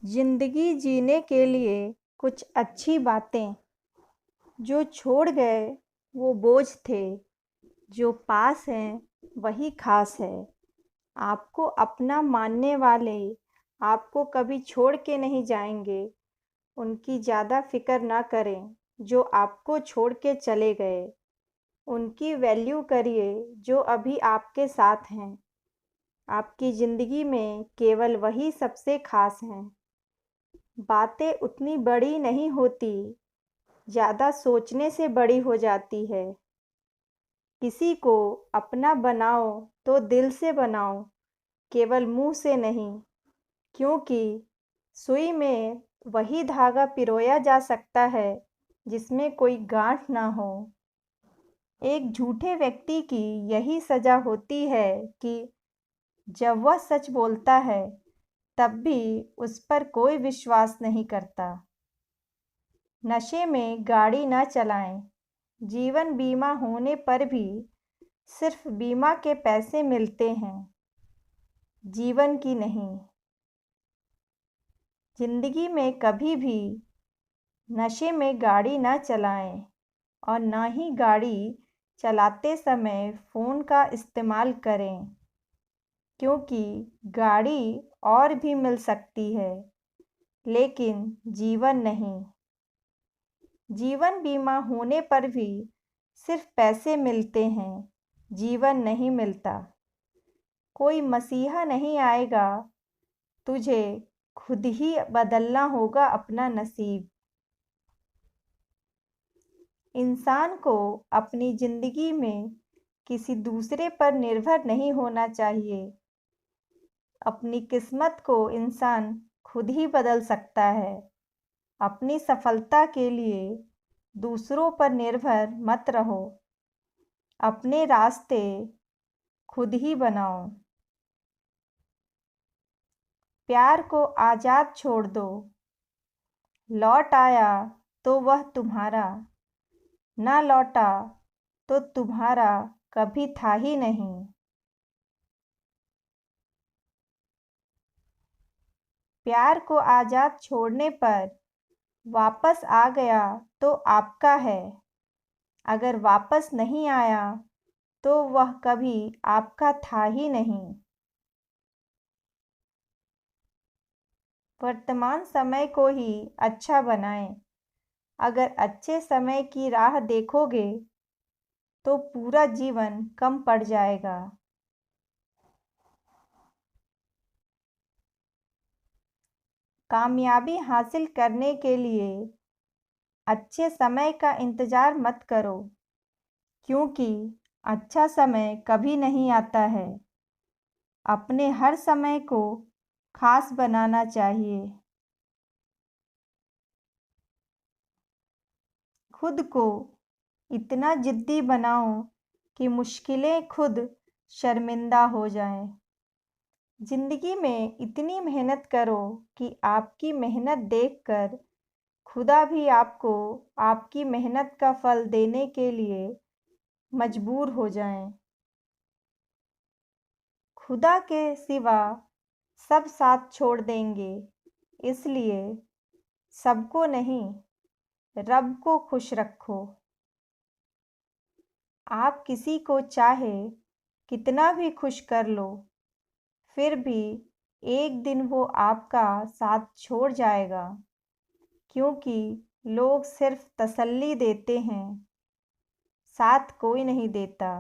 जिंदगी जीने के लिए कुछ अच्छी बातें जो छोड़ गए वो बोझ थे, जो पास हैं वही खास है। आपको अपना मानने वाले आपको कभी छोड़ के नहीं जाएंगे। उनकी ज़्यादा फिक्र ना करें जो आपको छोड़ के चले गए। उनकी वैल्यू करिए जो अभी आपके साथ हैं। आपकी ज़िंदगी में केवल वही सबसे खास हैं। बातें उतनी बड़ी नहीं होती, ज़्यादा सोचने से बड़ी हो जाती है। किसी को अपना बनाओ तो दिल से बनाओ, केवल मुंह से नहीं, क्योंकि सुई में वही धागा पिरोया जा सकता है जिसमें कोई गांठ ना हो। एक झूठे व्यक्ति की यही सजा होती है कि जब वह सच बोलता है तब भी उस पर कोई विश्वास नहीं करता। नशे में गाड़ी न चलाएं। जीवन बीमा होने पर भी सिर्फ बीमा के पैसे मिलते हैं, जीवन की नहीं। जिंदगी में कभी भी नशे में गाड़ी न चलाएं और न ही गाड़ी चलाते समय फ़ोन का इस्तेमाल करें, क्योंकि गाड़ी और भी मिल सकती है लेकिन जीवन नहीं। जीवन बीमा होने पर भी सिर्फ पैसे मिलते हैं, जीवन नहीं मिलता। कोई मसीहा नहीं आएगा, तुझे खुद ही बदलना होगा अपना नसीब। इंसान को अपनी जिंदगी में किसी दूसरे पर निर्भर नहीं होना चाहिए। अपनी किस्मत को इंसान खुद ही बदल सकता है। अपनी सफलता के लिए दूसरों पर निर्भर मत रहो। अपने रास्ते खुद ही बनाओ। प्यार को आज़ाद छोड़ दो। लौट आया तो वह तुम्हारा, ना लौटा तो तुम्हारा कभी था ही नहीं। प्यार को आज़ाद छोड़ने पर वापस आ गया तो आपका है, अगर वापस नहीं आया तो वह कभी आपका था ही नहीं। वर्तमान समय को ही अच्छा बनाएं। अगर अच्छे समय की राह देखोगे तो पूरा जीवन कम पड़ जाएगा। कामयाबी हासिल करने के लिए अच्छे समय का इंतज़ार मत करो, क्योंकि अच्छा समय कभी नहीं आता है। अपने हर समय को खास बनाना चाहिए। खुद को इतना जिद्दी बनाओ कि मुश्किलें खुद शर्मिंदा हो जाएं। जिंदगी में इतनी मेहनत करो कि आपकी मेहनत देखकर खुदा भी आपको आपकी मेहनत का फल देने के लिए मजबूर हो जाएं। खुदा के सिवा सब साथ छोड़ देंगे, इसलिए सबको नहीं, रब को खुश रखो। आप किसी को चाहे कितना भी खुश कर लो, फिर भी एक दिन वो आपका साथ छोड़ जाएगा, क्योंकि लोग सिर्फ तसल्ली देते हैं, साथ कोई नहीं देता।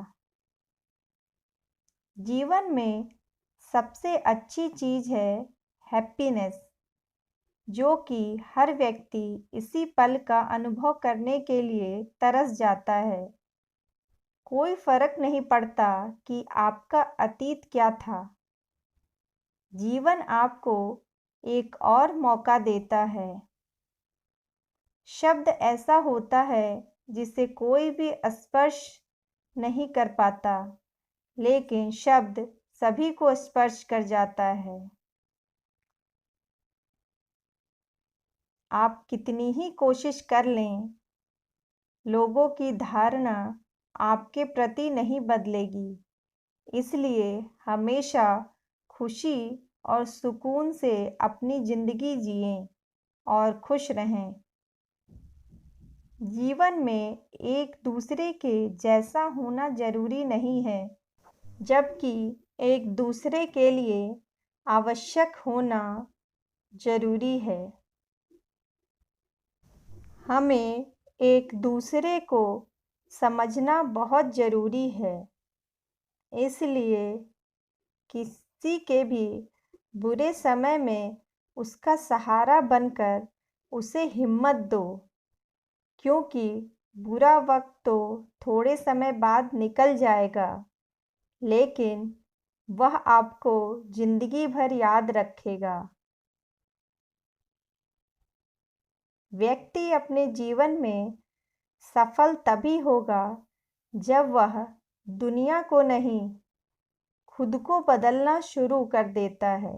जीवन में सबसे अच्छी चीज़ है हैप्पीनेस, जो कि हर व्यक्ति इसी पल का अनुभव करने के लिए तरस जाता है। कोई फर्क नहीं पड़ता कि आपका अतीत क्या था। जीवन आपको एक और मौका देता है। शब्द ऐसा होता है जिसे कोई भी स्पर्श नहीं कर पाता, लेकिन शब्द सभी को स्पर्श कर जाता है। आप कितनी ही कोशिश कर लें, लोगों की धारणा आपके प्रति नहीं बदलेगी। इसलिए हमेशा खुशी और सुकून से अपनी ज़िंदगी जिएं और खुश रहें। जीवन में एक दूसरे के जैसा होना ज़रूरी नहीं है, जबकि एक दूसरे के लिए आवश्यक होना ज़रूरी है। हमें एक दूसरे को समझना बहुत ज़रूरी है, इसलिए किसी के भी बुरे समय में उसका सहारा बनकर उसे हिम्मत दो, क्योंकि बुरा वक्त तो थोड़े समय बाद निकल जाएगा, लेकिन वह आपको ज़िंदगी भर याद रखेगा। व्यक्ति अपने जीवन में सफल तभी होगा जब वह दुनिया को नहीं, खुद को बदलना शुरू कर देता है।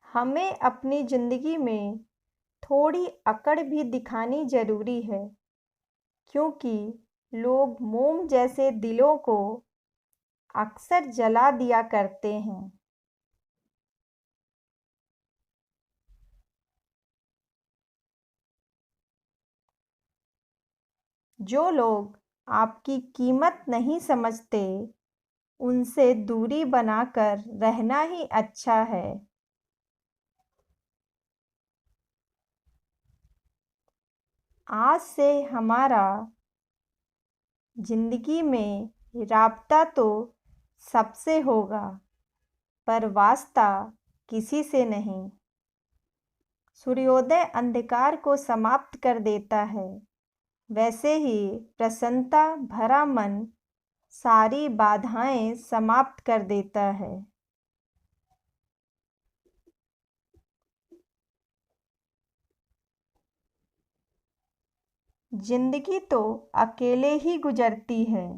हमें अपनी ज़िंदगी में थोड़ी अकड़ भी दिखानी ज़रूरी है, क्योंकि लोग मोम जैसे दिलों को अक्सर जला दिया करते हैं। जो लोग आपकी कीमत नहीं समझते, उनसे दूरी बनाकर रहना ही अच्छा है। आज से हमारा ज़िंदगी में राब्ता तो सबसे होगा, पर वास्ता किसी से नहीं। सूर्योदय अंधकार को समाप्त कर देता है, वैसे ही प्रसन्नता भरा मन सारी बाधाएं समाप्त कर देता है। जिंदगी तो अकेले ही गुजरती है,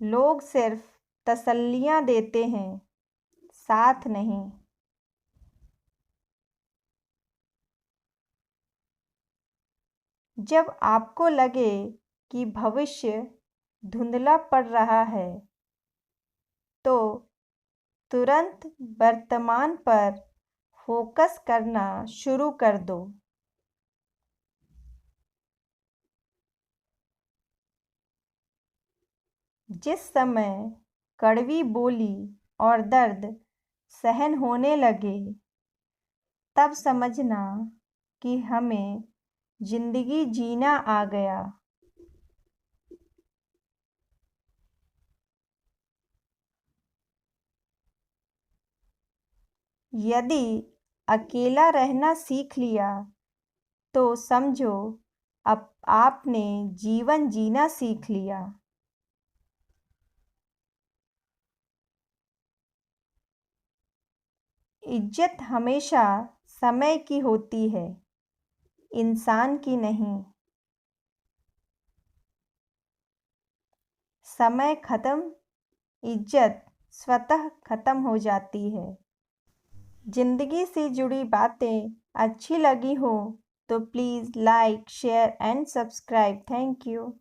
लोग सिर्फ तसल्लियां देते हैं, साथ नहीं। जब आपको लगे कि भविष्य धुंधला पड़ रहा है, तो तुरंत वर्तमान पर फोकस करना शुरू कर दो। जिस समय कड़वी बोली और दर्द सहन होने लगे, तब समझना कि हमें जिंदगी जीना आ गया। यदि अकेला रहना सीख लिया, तो समझो अब आपने जीवन जीना सीख लिया। इज्जत हमेशा समय की होती है, इंसान की नहीं। समय खत्म, इज्जत स्वतः खत्म हो जाती है। जिंदगी से जुड़ी बातें अच्छी लगी हो तो please like, share and subscribe. Thank you.